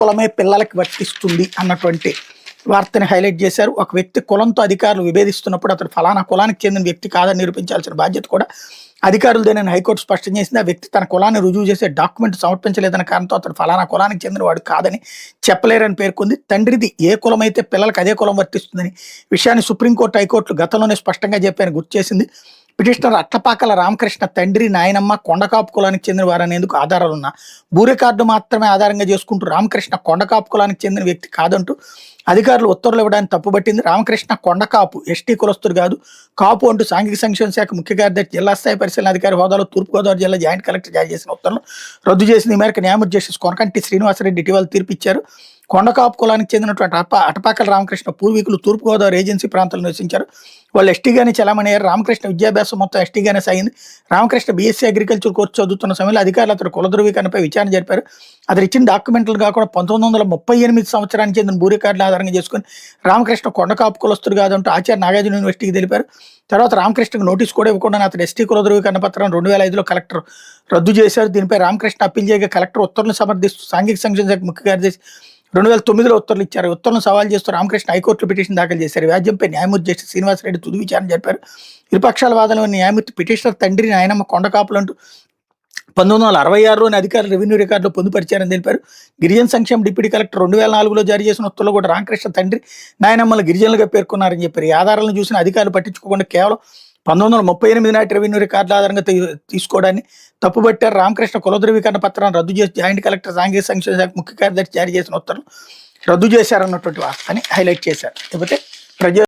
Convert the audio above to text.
కులమే పిల్లలకి వర్తిస్తుంది అన్నటువంటి వార్తని హైలైట్ చేశారు. ఒక వ్యక్తి కులంతో అధికారులు విభేదిస్తున్నప్పుడు అతడు ఫలానా కులానికి చెందిన వ్యక్తి కాదని నిరూపించాల్సిన బాధ్యత కూడా అధికారులదేనని హైకోర్టు స్పష్టం చేసింది. ఆ వ్యక్తి తన కులాన్ని రుజువు చేసే డాక్యుమెంట్ సమర్పించలేదన్న కారణంతో అతడు ఫలానా కులానికి చెందిన వాడు కాదని చెప్పలేరని పేర్కొంది. తండ్రిది ఏ కులం అయితే పిల్లలకు అదే కులం వర్తిస్తుందని విషయాన్ని సుప్రీంకోర్టు, హైకోర్టులు గతంలోనే స్పష్టంగా చెప్పారని గుర్తు చేసింది. పిటిషనర్ అట్లపాకల రామకృష్ణ తండ్రి, నాయనమ్మ కొండకాపు కులానికి చెందిన వారనేందుకు ఆధారాలున్న భూ రికార్డు మాత్రమే ఆధారంగా చేసుకుంటూ రామకృష్ణ కొండకాపు కులానికి చెందిన వ్యక్తి కాదంటూ అధికారులు ఉత్తర్వులు ఇవ్వడానికి తప్పుపట్టింది. రామకృష్ణ కొండకాపు, ఎస్టీ కులస్తుడు కాదు, కాపు అంటూ సాంఘిక సంక్షేమ శాఖ ముఖ్య కార్యదర్శి, జిల్లా స్థాయి పరిశీలన అధికారి హోదాలో తూర్పుగోదావరి జిల్లా జాయింట్ కలెక్టర్ జారీ చేసిన ఉత్తర్వులను రద్దు చేసింది. ఈ మేరకు న్యాయమూర్తి జస్టిస్ కొనకంటి శ్రీనివాసరెడ్డి ఇటీవల తీర్పిచ్చారు. కొండకాపు కులానికి చెందినటువంటి అటపాకల రామకృష్ణ పూర్వీకులు తూర్పుగోదావరి ఏజెన్సీ ప్రాంతంలో నివసించారు. వాళ్ళు ఎస్టీగానే చలామణయ్యారు. రామకృష్ణ విద్యాభ్యాసం మొత్తం ఎస్టీగానే సాగింది. రామకృష్ణ బీఎస్సీ అగ్రికల్చర్ కోర్సు చదువుతున్న సమయంలో అధికారులు అతడు కుల ధృవీకరణపై విచారణ జరిపారు. అతను ఇచ్చిన డాక్యుమెంట్లు కాకుండా 1938 సంవత్సరానికి చెందిన భూ రికార్డుల ఆధారంగా చేసుకుని రామకృష్ణ కొండకాపు కులస్తుడు కాదంటూ ఆచార్య నాగార్జున యూనివర్సిటీకి తెలిపారు. తర్వాత రామకృష్ణకు నోటీసు కూడా ఇవ్వకుండా అతను ఎస్టీ కుల ధృవీకరణ పత్రం 2005లో కలెక్టర్ రద్దు చేశారు. దీనిపై రామకృష్ణ అప్పీల్ చేయగా కలెక్టర్ ఉత్తర్వులను సమర్థిస్తూ సాంఘిక సంక్షేమ శాఖ ముఖ్య కార్యదర్శి 2009లో ఉత్తర్వులు ఇచ్చారు. ఉత్తర్వులను సవాల్ చేస్తూ రామకృష్ణ హైకోర్టులో పిటిషన్ దాఖలు చేశారు. వ్యాజ్యంపై న్యాయమూర్తి జస్టిస్ శ్రీనివాసరెడ్డి తుది విచారణ జరిపారు. ఇరుపక్షాల వాదనలో న్యాయమూర్తి పిటిషనర్ తండ్రి, నాయనమ్మ కొండకాపులంటూ 1966లోని అధికారులు రెవెన్యూ రికార్డులో పొందుపరిచారని తెలిపారు. గిరిజన సంక్షేమ డిప్యూటీ కలెక్టర్ 2004లో జారీ చేసిన ఉత్తర్వులు కూడా రామకృష్ణ తండ్రి, నాయనమ్మలు గిరిజనులుగా పేర్కొన్నారని చెప్పారు. ఈ ఆధారాలను చూసిన అధికారులు పట్టించుకోకుండా కేవలం 1938 నాటి రెవెన్యూ రికార్డుల ఆధారంగా తీసుకోవడాన్ని తప్పుబట్టారు. రామకృష్ణ కుల ధృవీకరణ పత్రాన్ని రద్దు చేసి జాయింట్ కలెక్టర్ సాంఘిక సంక్షేమ శాఖ ముఖ్య కార్యదర్శి జారీ చేసిన ఉత్తర్వులు రద్దు చేశారన్నటువంటి వార్తని హైలైట్ చేశారు. లేకపోతే ప్రజా